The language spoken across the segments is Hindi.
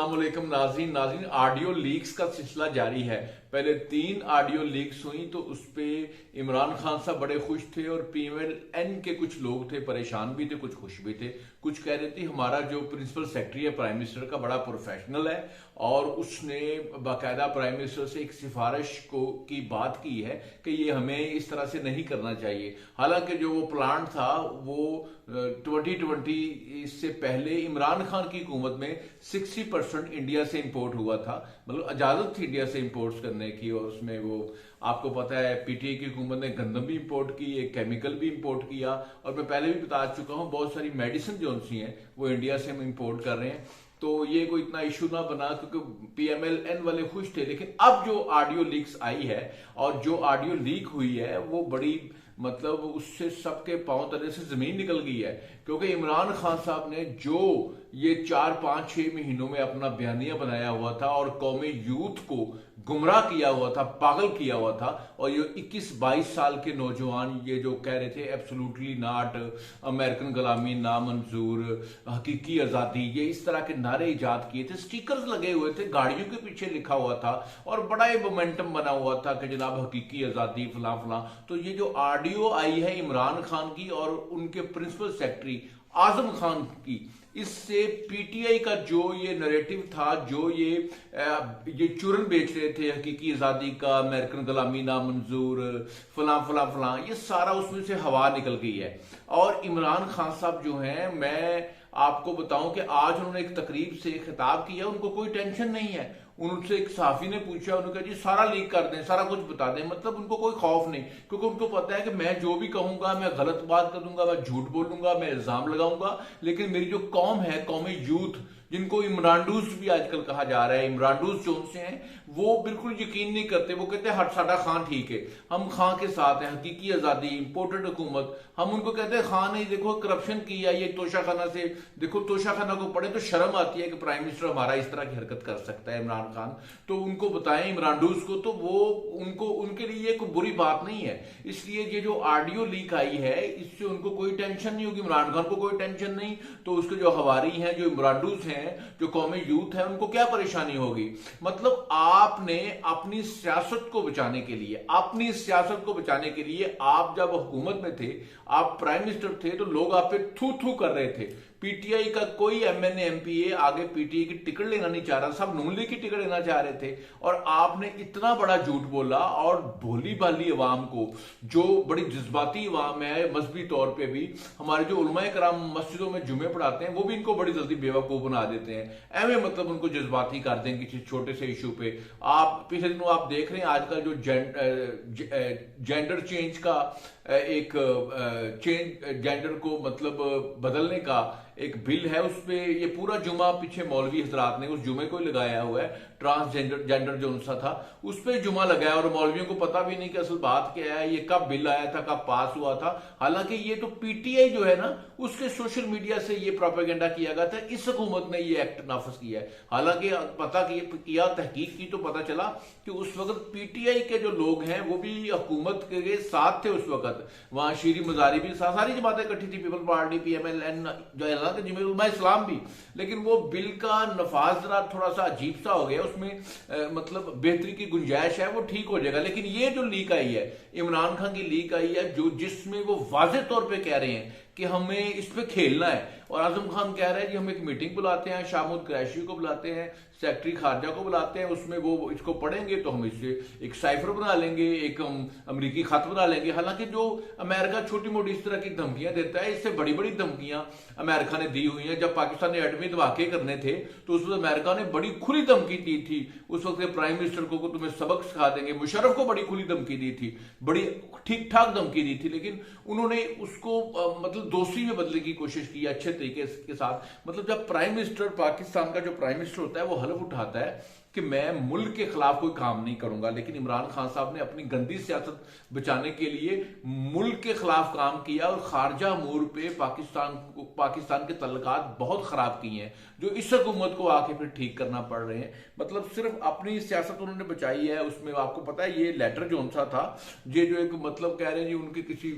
अस्सलाम वालेकुम नाज़रीन ऑडियो लीक्स का सिलसिला जारी है। पहले 3 ऑडियो लीक्स हुई तो उस पे इमरान खान साहब बड़े खुश थे और PMLN के कुछ लोग थे, परेशान भी थे, कुछ खुश भी थे। कुछ कह रहे थे हमारा जो प्रिंसिपल सेक्रेटरी है प्राइम मिनिस्टर का बड़ा प्रोफेशनल है और उसने बाकायदा प्राइम मिनिस्टर से एक सिफारिश की बात की है कि ये हमें इस तरह से नहीं करना चाहिए। हालांकि जो वो प्लान था वो 2020 से पहले इमरान खान की हुकूमत में 60% इंडिया से इंपोर्ट हुआ था, मतलब इजाजत थी इंडिया से इंपोर्ट्स करने की। और उसमें वो आपको पता है PTI की हुकूमत ने गंदम भी इंपोर्ट की, एक केमिकल भी इंपोर्ट किया। और मैं पहले भी बता चुका हूँ बहुत सारी मेडिसिन जो सी हैं वो इंडिया से हम इंपोर्ट कर रहे हैं, तो ये कोई इतना इशू ना बना क्योंकि PMLN वाले खुश थे। लेकिन अब जो ऑडियो लीक्स आई है और जो ऑडियो लीक हुई है वो बड़ी मतलब उससे सबके पांव तले से जमीन निकल गई है, क्योंकि इमरान खान साहब ने जो ये 4-5-6 महीनों में अपना बयानिया बनाया हुआ था और कौमी यूथ को गुमराह किया हुआ था, पागल किया हुआ था। और ये 21-22 साल के नौजवान ये जो कह रहे थे एब्सोल्युटली नॉट, अमेरिकन गुलामी नामंजूर, हकीकी आजादी, ये इस तरह के नारे इजाद किए थे, स्टिकर्स लगे हुए थे, गाड़ियों के पीछे लिखा हुआ था और बड़ा ही मोमेंटम बना हुआ था कि जनाब हकीकी आजादी फला फला। तो ये जो ऑडियो आई है इमरान खान की और उनके प्रिंसिपल सेक्रेटरी आजम खान की, इससे PTI का जो ये नैरेटिव था, जो ये चूरन बेच रहे थे हकीकी आजादी का, अमेरिकन गुलामी नामंजूर, फला फला फला, ये सारा उसमें से हवा निकल गई है। और इमरान खान साहब जो हैं, मैं आपको बताऊं कि आज उन्होंने एक तकरीब से खिताब किया, उनको कोई टेंशन नहीं है। उनसे एक सहाफी ने पूछा, उन्होंने कहा जी सारा लीक कर दें, सारा कुछ बता दें, मतलब उनको कोई खौफ नहीं, क्योंकि उनको पता है कि मैं जो भी कहूंगा, मैं गलत बात कर दूंगा, मैं झूठ बोलूंगा, मैं इल्जाम लगाऊंगा, लेकिन मेरी जो कौम है, कौमी यूथ जिनको इमरानडूस भी आजकल कहा जा रहा है, इमरानडूस जो उनसे हैं वो बिल्कुल यकीन नहीं करते। वो कहते हैं हट साडा खान ठीक है, हम खां के साथ हैं, हकीकी आजादी, इंपोर्टेड हुकूमत। हम उनको कहते हैं खान नहीं, देखो करप्शन किया, ये तोशाखाना से देखो, तोशाखाना को पढ़े तो शर्म आती है कि प्राइम मिनिस्टर हमारा इस तरह की हरकत कर सकता है इमरान खान। तो उनको बताएं इमरानडूस को, तो वो उनको उनके लिए कोई बुरी बात नहीं है। इसलिए ये जो ऑडियो लीक आई है इससे उनको कोई टेंशन नहीं होगी, इमरान खान को कोई टेंशन नहीं, तो उसके जो हवारी हैं, जो इमरानडूस हैं, जो कौमी यूथ है, उनको क्या परेशानी होगी। मतलब आपने अपनी सियासत को बचाने के लिए, अपनी सियासत को बचाने के लिए आप जब हुकूमत में थे, आप प्राइम मिनिस्टर थे, तो लोग आप पे थू थू कर रहे थे। PTI का कोई MNA MPA आगे PTI की टिकट लेना नहीं चाह रहा, सब नून लीग की टिकट लेना चाह रहे थे। और आपने इतना बड़ा झूठ बोला और भोली भाली अवाम को, जो बड़ी जज्बाती अवाम है मजहबी तौर पे भी, हमारे जो उलमाए कराम मस्जिदों में जुमे पढ़ाते हैं वो भी इनको बड़ी जल्दी बेवकूफ बना देते हैं। एवं मतलब उनको जज्बाती कर दें किसी छोटे से इशू पे। आप पिछले दिनों आप देख रहे हैं आजकल जो जेंडर चेंज का एक जेंडर को मतलब बदलने का एक बिल है, उसपे ये पूरा जुमा पीछे मौलवी हजरात ने उस जुमे को लगाया हुआ है, ट्रांसजेंडर जो उनसा था उस पर जुमा लगाया और मौलवियों को पता भी नहीं कि असल बात क्या है, ये कब बिल आया था, कब पास हुआ था। हालांकि ये तो PTI जो है ना, उसके सोशल मीडिया से ये प्रोपेगेंडा किया गया था, इस हुकूमत ने ये एक्ट नाफज किया है। हालांकि पता किया, तहकीक की तो पता चला कि उस वक्त PTI के जो लोग हैं वो भी हुकूमत के साथ थे उस वक्त। वहां शीरी मजारी भी, सारी जमातें इकट्ठी थी, पीपल पार्टी, PMLN, जो इस्लाम भी। लेकिन वो बिल का नफाज जरा थोड़ा सा अजीब सा हो गया, उसमें मतलब बेहतरी की गुंजाइश है, वो ठीक हो जाएगा। लेकिन ये जो लीक आई है, इमरान खान की लीक आई है, जो जिसमें वो वाजे तौर पे कह रहे हैं कि हमें इस पे खेलना है, और आजम खान कह रहे हैं कि हम एक मीटिंग बुलाते हैं, शामुद कुरैशी को बुलाते हैं, सेक्रेटरी खारजा को बुलाते हैं, उसमें वो इसको पढ़ेंगे तो हम इससे एक साइफर बना लेंगे, एक हम अमरीकी खत बना लेंगे। हालांकि जो अमेरिका छोटी मोटी इस तरह की धमकियां देता है, इससे बड़ी बड़ी धमकियां अमेरिका ने दी हुई हैं। जब पाकिस्तान ने एटमी धमाके करने थे तो उस वक्त अमेरिका ने बड़ी खुली धमकी दी थी, उस वक्त के प्राइम मिनिस्टर को तुम्हें सबक सिखा देंगे। मुशर्रफ को बड़ी खुली धमकी दी थी, बड़ी ठीक ठाक धमकी दी थी, लेकिन उन्होंने उसको मतलब दोस्ती में बदलने की कोशिश की अच्छे तरीके के साथ। मतलब जब प्राइम मिनिस्टर, पाकिस्तान का जो प्राइम मिनिस्टर होता है, वो हलफ उठाता है कि मैं मुल्क के खिलाफ कोई काम नहीं करूंगा, लेकिन इमरान खान साहब ने अपनी गंदी सियासत बचाने के लिए मुल्क के खिलाफ काम किया और खारजा अमूर पे पाकिस्तान के तल्लुकात बहुत खराब किए हैं, जो इस हुकूमत को आके फिर ठीक करना पड़ रहे हैं। मतलब सिर्फ अपनी सियासत उन्होंने बचाई है। उसमें आपको पता है ये लेटर जो उनसा था, ये जो एक मतलब कह रहे हैं जी उनके किसी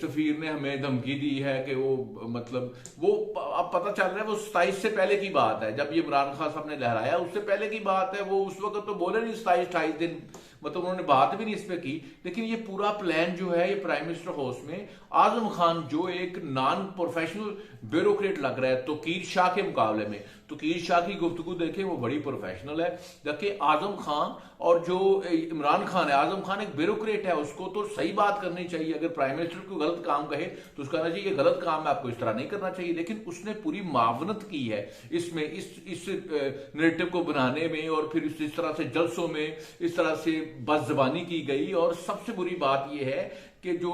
सफीर ने हमें धमकी दी है कि वो मतलब वो अब पता चल रहा है वो 27 से पहले की बात है, जब ये इमरान खान साहब ने लहराया उससे पहले की बात है। वो उस वक्त तो बोले नहीं 27-28 दिन, मतलब उन्होंने बात भी नहीं इस पे की। लेकिन ये पूरा प्लान जो है ये प्राइम मिनिस्टर हाउस में आजम खान जो एक नॉन प्रोफेशनल ब्यूरोक्रेट लग रहा है तौकीर शाह के मुकाबले में, तौकीर शाह की गुफ्तगू देखें वो बड़ी प्रोफेशनल है, जबकि आजम खान और जो इमरान खान है, आजम खान एक ब्यूरोक्रेट है, उसको तो सही बात करनी चाहिए। अगर प्राइम मिनिस्टर को गलत काम कहे तो उसका कहना चाहिए गलत काम है, आपको इस तरह नहीं करना चाहिए। लेकिन उसने पूरी मावनत की है इसमें, इस नैरेटिव को बनाने में, और फिर इस तरह से जलसों में इस तरह से बदजबानी की गई। और सबसे बुरी बात यह है कि जो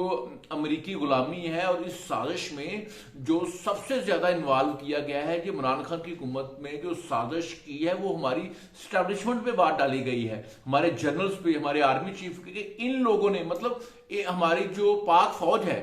अमेरिकी गुलामी है और इस साजिश में जो सबसे ज्यादा इन्वॉल्व किया गया है, जो इमरान खान की हुकूमत में जो साजिश की है वो हमारी स्टैब्लिशमेंट पे बात डाली गई है, हमारे जनरल्स पे, हमारे आर्मी चीफ के। इन लोगों ने मतलब हमारी जो पाक फौज है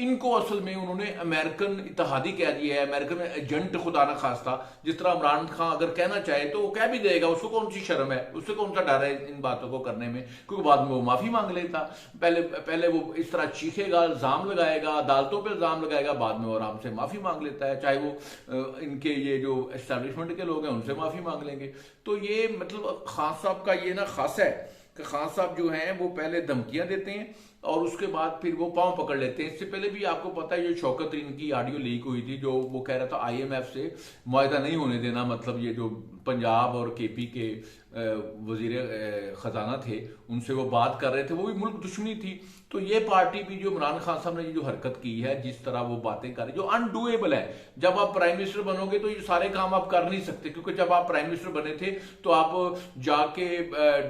इनको असल में उन्होंने अमेरिकन इत्तेहादी कह दिया है, अमेरिकन एजेंट खुदा न खास्ता। जिस तरह इमरान खान अगर कहना चाहे तो वो कह भी देगा, उसको कौन सी शर्म है, उससे कौन सा डर है इन बातों को करने में, क्योंकि बाद में वो माफी मांग लेता। पहले वो इस तरह चीखेगा, इल्जाम लगाएगा, अदालतों पर इल्जाम लगाएगा, बाद में वो आराम से माफी मांग लेता है। चाहे वो इनके ये जो एस्टैब्लिशमेंट के लोग हैं उनसे माफी मांग लेंगे। तो ये मतलब खान साहब का ये ना खास है कि खान साहब जो हैं वो पहले धमकियां देते हैं और उसके बाद फिर वो पांव पकड़ लेते हैं। इससे पहले भी आपको पता है ये शौकत तरीन की ऑडियो लीक हुई थी, जो वो कह रहा था IMF से मुआहदा नहीं होने देना। मतलब ये जो पंजाब और KP के वजीर खजाना थे उनसे वो बात कर रहे थे, वो भी मुल्क दुश्मनी थी। तो ये पार्टी भी जो इमरान खान साहब ने जो हरकत की है, जिस तरह वो बातें कर रहे, जो अनडूएबल है। जब आप प्राइम मिनिस्टर बनोगे तो ये सारे काम आप कर नहीं सकते, क्योंकि जब आप प्राइम मिनिस्टर बने थे तो आप जाके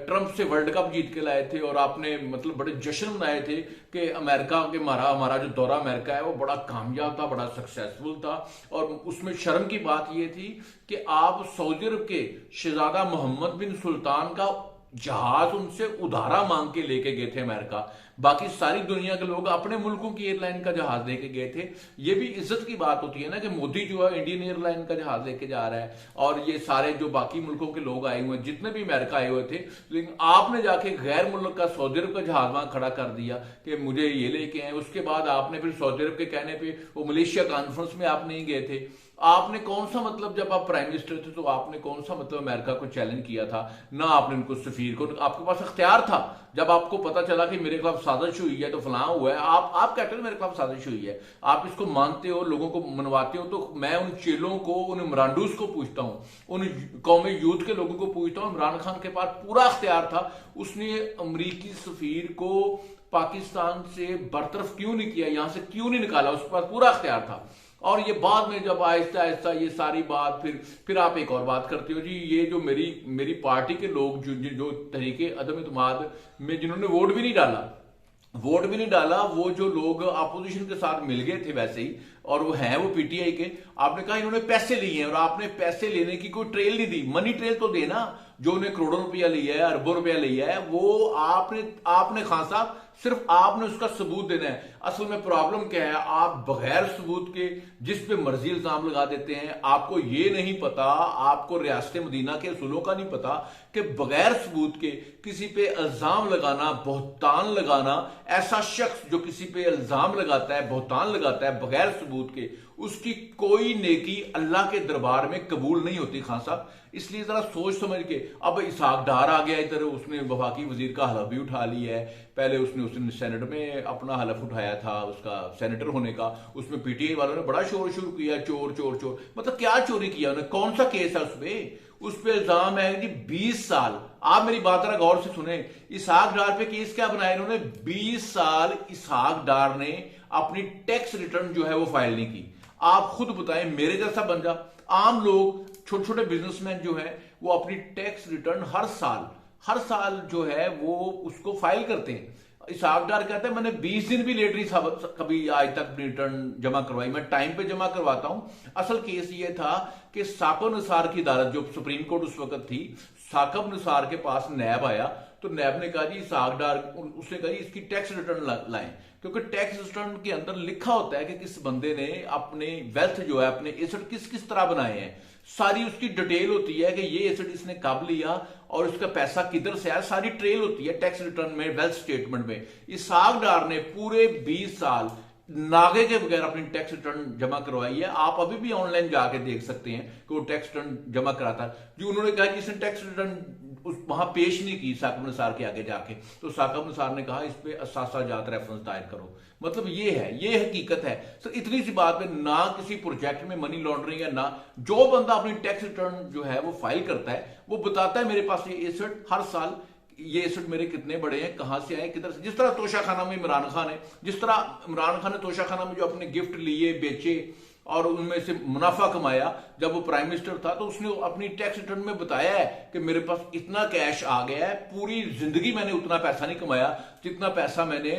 ट्रंप से वर्ल्ड कप जीत के लाए थे और आपने मतलब बड़े जश्न मनाए थे कि अमेरिका के हमारा जो दौरा अमेरिका है वो बड़ा कामयाब था, बड़ा सक्सेसफुल था। और उसमें शर्म की बात ये थी कि आप सऊदी अरब के शहजादा मोहम्मद बिन सुल्तान का जहाज उनसे उधारा मांग के लेके गए थे अमेरिका। बाकी सारी दुनिया के लोग अपने मुल्कों की एयरलाइन का जहाज लेके गए थे। ये भी इज्जत की बात होती है ना कि मोदी जो है इंडियन एयरलाइन का जहाज लेके जा रहा है, और ये सारे जो बाकी मुल्कों के लोग आए हुए हैं, जितने भी अमेरिका आए हुए थे, लेकिन आपने जाके गैर मुल्क का सऊदी अरब का जहाज वहां खड़ा कर दिया कि मुझे ये लेके आए। उसके बाद आपने फिर सऊदी अरब के कहने पर वो मलेशिया कॉन्फ्रेंस में आप नहीं गए थे। आपने कौन सा मतलब, जब आप प्राइम मिनिस्टर थे तो आपने कौन सा मतलब अमेरिका को चैलेंज किया था? ना आपने उनको सफीर को, आपके पास अख्तियार था। जब आपको पता चला कि मेरे खिलाफ साजिश हुई है तो फलां हुआ है, आप कहते हो मेरे खिलाफ साजिश हुई है, आप इसको मानते हो, लोगों को मनवाते हो। तो मैं उन चेलों को, उन इमरानडूस को पूछता हूं, उन कौमी यूथ के लोगों को पूछता हूं, इमरान खान के पास पूरा अख्तियार था, उसने अमरीकी सफीर को पाकिस्तान से बरतरफ क्यों नहीं किया, यहां से क्यों नहीं निकाला? उसके पास पूरा अख्तियार था। और ये बाद में जब आहिस्ता आहिस्ता ये सारी बात, फिर आप एक और बात करते हो जी, ये जो मेरी पार्टी के लोग जो तरीके अदम इत्मीनान में जिन्होंने वोट भी नहीं डाला, वो जो लोग अपोजिशन के साथ मिल गए थे वैसे ही, और वो हैं वो PTI के, आपने कहा इन्होंने पैसे लिए हैं, और आपने पैसे लेने की कोई ट्रेल नहीं दी। मनी ट्रेल तो देना, जो उन्हें करोड़ों रुपया लिया है, अरबों रुपया लिया है, वो आपने खान साहब सिर्फ आपने उसका सबूत देना है। असल में प्रॉब्लम क्या है, आप बगैर सबूत के जिस पे मर्जी इल्जाम लगा देते हैं। आपको ये नहीं पता, आपको रियासत मदीना के असूलों का नहीं पता कि बगैर सबूत के किसी पे इल्जाम लगाना, बहतान लगाना, ऐसा शख्स जो किसी पे इल्जाम लगाता है, बहतान लगाता है बगैर सबूत के, उसकी कोई नेकी अल्लाह के दरबार में कबूल नहीं होती खान साहब। इसलिए जरा सोच समझ के, अब इसहाक डार आ गया इधर, उसने वफाकी वजीर का हलफ भी उठा लिया है। पहले उसने सेनेट में अपना हलफ उठाया था उसका सेनेटर होने का, उसमें PTI वालों ने बड़ा शोर शुरू किया, चोर चोर चोर। मतलब क्या चोरी किया उन्होंने, कौन सा केस है उस पे इल्जाम है जी 20 साल। आप मेरी बात जरा गौर से सुने, इसहाक डार पे केस क्या बनाया इन्होंने? 20 साल इसहाक डार ने अपनी टैक्स रिटर्न जो है वो फाइल नहीं की। आप खुद बताएं, मेरे जैसा बंदा, आम लोग, छोटे छोटे बिजनेसमैन जो है वो अपनी टैक्स रिटर्न हर साल जो है वो उसको फाइल करते हैं। इसहाक डार कहता है मैंने 20 दिन भी लेट नहीं कभी आज तक अपनी रिटर्न जमा करवाई, मैं टाइम पे जमा करवाता हूं। असल केस ये था कि साको निसार की अदालत, जो सुप्रीम कोर्ट उस वक्त थी, साकब निसार के पास नैब आया तो नैब ने कहा जी इसहाक डार, उसने कहा जी इसकी टैक्स रिटर्न लाएं, क्योंकि टैक्स रिटर्न के अंदर लिखा होता है कि किस बंदे ने अपने वेल्थ जो है, अपने एसेट किस किस तरह बनाए हैं, सारी उसकी डिटेल होती है कि ये एसेट इसने कब लिया और उसका पैसा किधर से आया, सारी ट्रेल होती है टैक्स रिटर्न में, वेल्थ स्टेटमेंट में। इसहाक डार ने पूरे 20 साल नागे के बगैर अपनी टैक्स रिटर्न जमा करवाई है। आप अभी भी ऑनलाइन जाके देख सकते हैं कि वो टैक्स रिटर्न जमा कराता है। जो उन्होंने कहा कि इसने टैक्स रिटर्न वहां पेश नहीं की साकब निसार के आगे जाके, तो साकब निसार ने कहा इस पे असासा जात रेफरेंस दायर करो। मतलब ये है, ये हकीकत है। तो इतनी सी बात पे ना किसी प्रोजेक्ट में मनी लॉन्ड्रिंग है, ना जो बंदा अपनी टैक्स रिटर्न जो है वो फाइल करता है वो बताता है मेरे पास ये एसेट हर साल, ये एसेट मेरे कितने बड़े हैं, कहां से आए, किधर से। जिस तरह तोशा खाना में इमरान खान है, जिस तरह इमरान खान ने तोशा खाना में जो अपने गिफ्ट लिए, बेचे और उनमें से मुनाफा कमाया, जब वो प्राइम मिनिस्टर था तो उसने अपनी टैक्स रिटर्न में बताया है कि मेरे पास इतना कैश आ गया है, पूरी जिंदगी मैंने उतना पैसा नहीं कमाया जितना पैसा मैंने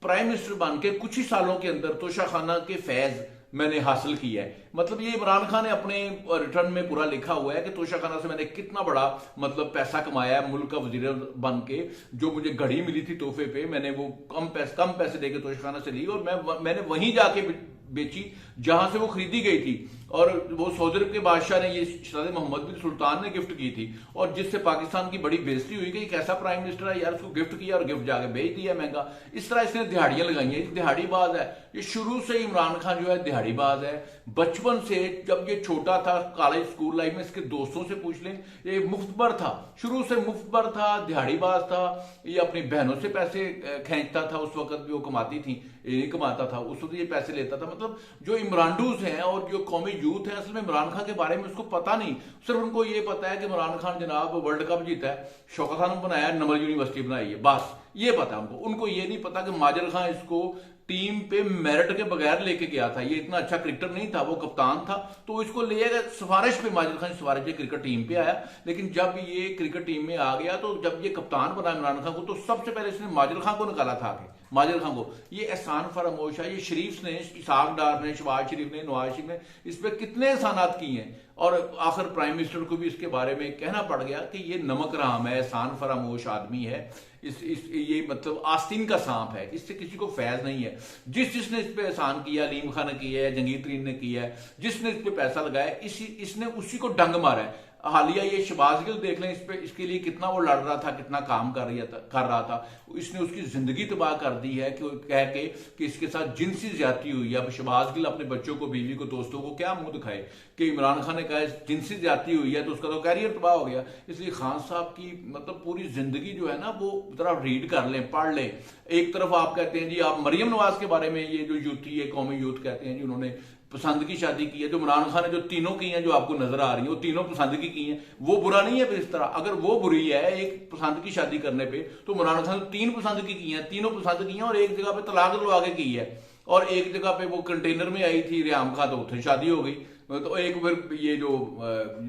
प्राइम मिनिस्टर बन के कुछ ही सालों के अंदर तोशा खाना के फैज मैंने हासिल किया है। मतलब ये इमरान खान ने अपने रिटर्न में पूरा लिखा हुआ है कि तोशा खाना से मैंने कितना बड़ा मतलब पैसा कमाया है, मुल्क का वजीर बन के। जो मुझे घड़ी मिली थी तोहफे पे, मैंने वो कम पैसे देके तोशा खाना से ली और मैंने वहीं जाके बेची जहां से वो खरीदी गई थी। और वो सऊदी अरब के बादशाह ने, ये शहजादे मोहम्मद बिन सुल्तान ने गिफ्ट की थी, और जिससे पाकिस्तान की बड़ी बेइज्जती हुई कि एक ऐसा प्राइम मिनिस्टर है यार, उसको गिफ्ट किया और गिफ्ट जाके बेच दिया महंगा। इस तरह इसने दिहाड़ियां लगाई हैं, दिहाड़ीबाज है ये। शुरू से इमरान खान जो है दिहाड़ीबाज है। बचपन से जब ये छोटा था, कॉलेज स्कूल लाइफ में इसके दोस्तों से पूछ लें, ये मुफ्तबर था, शुरू से मुफ्तबर था, दिहाड़ीबाज था। ये अपनी बहनों से पैसे खींचता था, उस वक्त भी वो कमाती थी, ये कमाता था, उस वक्त ये पैसे लेता था। मतलब जो इमरानडूज हैं और जो कौमी यूथ है, असल में इमरान खान के बारे में उसको पता नहीं। सिर्फ उनको ये पता है कि इमरान खान जनाब वर्ल्ड कप जीता है, शौकत खान बनाया, नमल यूनिवर्सिटी बनाई है, बस ये पता है उनको ये नहीं पता कि माजिद खान इसको टीम पे मेरिट के बगैर लेके गया था। ये इतना अच्छा क्रिकेटर नहीं था, वो कप्तान था, तो इसको ले गया सिफारिश पे, माजिद खान सिफारिश पे क्रिकेट टीम पे आया। लेकिन जब ये क्रिकेट टीम में आ गया, तो जब ये कप्तान बना इमरान खान को, तो सबसे पहले इसने माजिद खान को निकाला था आगे, माजिद खान को। ये एहसान फरामोश है, ये शरीफ ने, इसहाक डार ने, शहबाज शरीफ ने, नवाज शरीफ ने इस पर कितने एहसानात किए हैं। और आखिर प्राइम मिनिस्टर को भी इसके बारे में कहना पड़ गया कि ये नमक राम है, एहसान फरामोश आदमी है, ये मतलब आस्तीन का सांप है, इससे किसी को फैज नहीं है। जिसने इस पे एहसान किया, अलीम खान ने किया है, जंगीर तरीन ने किया है, जिसने इस पे पैसा लगाया, इसने उसी को डंग मारा है। हालिया ये शहबाज गिल देख लें, इस पे इसके लिए कितना वो लड़ रहा था, कितना काम कर रहा था। इसने उसकी जिंदगी तबाह कर दी है कि कह के कि इसके साथ जिनसी ज्यादती हुई है। अब शहबाज गिल अपने बच्चों को, बीवी को, दोस्तों को क्या मुंह दिखाए कि इमरान खान ने कहा जिनसी ज्यादती हुई है, तो उसका तो कैरियर तबाह हो गया। इसलिए खान साहब की मतलब पूरी जिंदगी जो है ना, वो जरा रीड कर लें, पढ़ लें। एक तरफ आप कहते हैं जी, आप मरियम नवाज के बारे में, ये जो यूथी है, कौमी यूथ कहते हैं जी, उन्होंने पसंद की शादी की है। जो इमरान खान ने जो तीनों की हैं, जो आपको नजर आ रही है, वो तीनों पसंद की हैं, वो बुरा नहीं है। फिर इस तरह अगर वो बुरी है एक पसंद की शादी करने पे, तो इमरान खान ने 3 पसंद की हैं, तीनों पसंद की हैं, और एक जगह पे तलाक दिलवा के की है, और एक जगह पे वो कंटेनर में आई थी रियाम खान, तो उसे शादी हो गई। तो एक फिर ये जो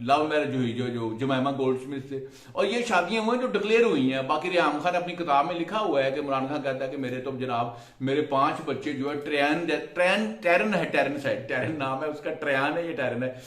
लव मैरिज हुई जो जमैमा गोल्डस्मिथ से, और ये शादियां हुई जो डिक्लेयर हुई हैं। बाकी रियाम खान ने अपनी किताब में लिखा हुआ है कि इमरान खान कहता है कि मेरे तो जनाब मेरे 5 बच्चे जो है टैरन नाम है उसका, ट्रैन है, ये टैरन है।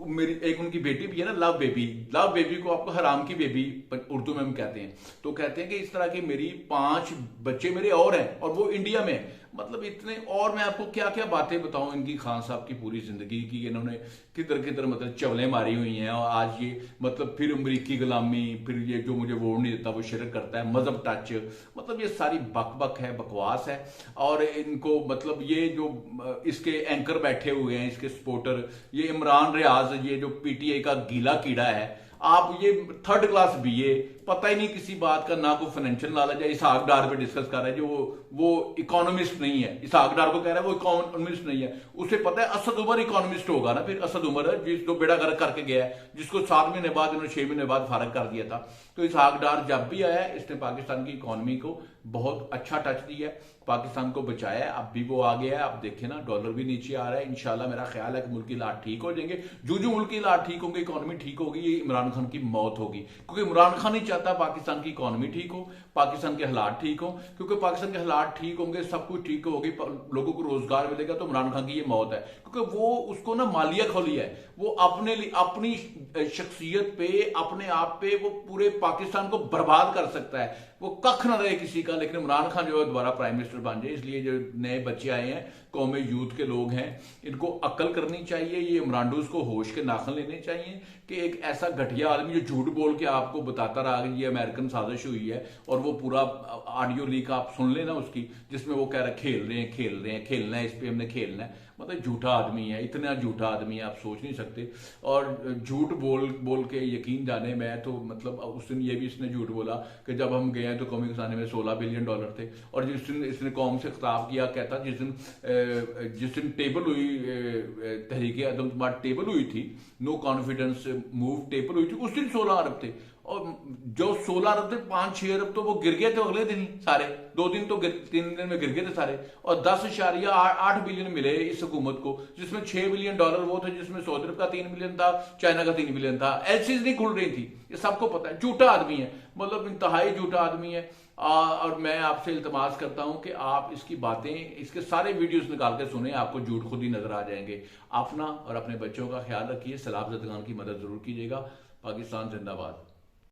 मेरी एक उनकी बेटी भी है ना, लव बेबी को आपको हराम की बेबी उर्दू में हम कहते हैं। तो कहते हैं कि इस तरह की मेरी 5 बच्चे मेरे और हैं, और वो इंडिया में। मतलब इतने, और मैं आपको क्या क्या बातें बताऊं इनकी, खान साहब की पूरी जिंदगी की, इन्होंने किधर किधर मतलब चवलें मारी हुई हैं। और आज ये मतलब फिर अमरीकी गुलामी, फिर ये जो मुझे वोट नहीं देता वो शिरक करता है, मजहब टच, मतलब ये सारी बक है, बकवास है। और इनको मतलब ये जो इसके एंकर बैठे हुए हैं, इसके सपोर्टर, ये इमरान रियाज, ये जो पीटीआई का गीला कीड़ा है, आप ये 3rd क्लास बीए, पता ही नहीं किसी बात का, ना कोई फाइनेंशियल नॉलेज है। इसहाक डार पे डिस्कस कर रहा है, जो वो इकोनॉमिस्ट नहीं है। इसहाक डार को कह रहा है वो इकोनॉमिस्ट नहीं है, उसे पता है असद उमर इकोनॉमिस्ट होगा ना। फिर असद उमर है जो बेड़ा गर्क करके गया है, जिसको 7 महीने बाद, इन्होंने 6 महीने बाद फारग कर दिया था। तो इसहाक डार जब भी आया, इसने पाकिस्तान की इकोनॉमी को बहुत अच्छा टच दिया है, पाकिस्तान को बचाया है। अब भी वो आ गया है, आप देखें ना, डॉलर भी नीचे आ रहा है। इंशाल्लाह मेरा ख्याल है कि मुल्क की हालात ठीक हो जाएंगे। जो मुल्क की हालात ठीक होंगे, इकोनॉमी ठीक होगी, ये इमरान खान की मौत होगी। क्योंकि इमरान खान नहीं चाहता चाहता पाकिस्तान की इकोनॉमी ठीक हो, पाकिस्तान के हालात ठीक हो, क्योंकि पाकिस्तान के हालात ठीक होंगे, सब कुछ ठीक होगी, लोगों को रोजगार मिलेगा, तो इमरान खान की ये मौत है। क्योंकि वो उसको ना मालिया खोली है, वो अपने लिए, अपनी शख्सियत पे, अपने आप पे वो पूरे पाकिस्तान को बर्बाद कर सकता है, वो कख ना रहे किसी का। लेकिन इमरान खान जो है दोबारा प्राइम मिनिस्टर बन जाए, इसलिए जो नए बच्चे आए हैं, कौम यूथ के लोग हैं, इनको अक्ल करनी चाहिए, ये इमरानडूस को होश के नाखन लेने चाहिए कि एक ऐसा घटिया आदमी जो झूठ बोल के आपको बताता रहा कि ये अमेरिकन साजिश हुई है, और वो पूरा ऑडियो लीक आप सुन लेना उसकी, जिसमें वो कह रहा है खेल रहे हैं, खेल रहे हैं, खेलना है, इस पे हमने खेलना है। मतलब झूठा आदमी है, इतना झूठा आदमी है आप सोच नहीं सकते। और झूठ बोल बोल के यकीन जाने, मैं तो मतलब उस दिन ये भी इसने झूठ बोला कि जब हम गए हैं तो कौमी खजाने में $16 बिलियन थे, और जिस दिन इसने कौम से खिताब किया, कहता जिस दिन टेबल हुई, तहरीक अदम जमात टेबल हुई थी, नो कॉन्फिडेंस मूव टेबल हुई थी, उस दिन 16 अरब थे, और जो 16 अरब थे 5-6 अरब तो वो गिर गए थे अगले दिन ही सारे, 2 दिन तो 3 दिन में गिर गए थे सारे, और 10.8 बिलियन मिले इस हुकूमत को, जिसमें $6 बिलियन वो थे, जिसमें सऊदी अरब का 3 बिलियन था, चाइना का 3 बिलियन था, एलसीज नहीं खुल रही थी। ये सबको पता है, झूठा आदमी है, मतलब इंतहाई झूठा आदमी है। और मैं आपसे इल्तमास करता हूं कि आप इसकी बातें, इसके सारे वीडियोस निकाल के सुने, आपको झूठ खुद ही नजर आ जाएंगे। अपना और अपने बच्चों का ख्याल रखिए, सलाब ज़दगान की मदद जरूर कीजिएगा। पाकिस्तान जिंदाबाद।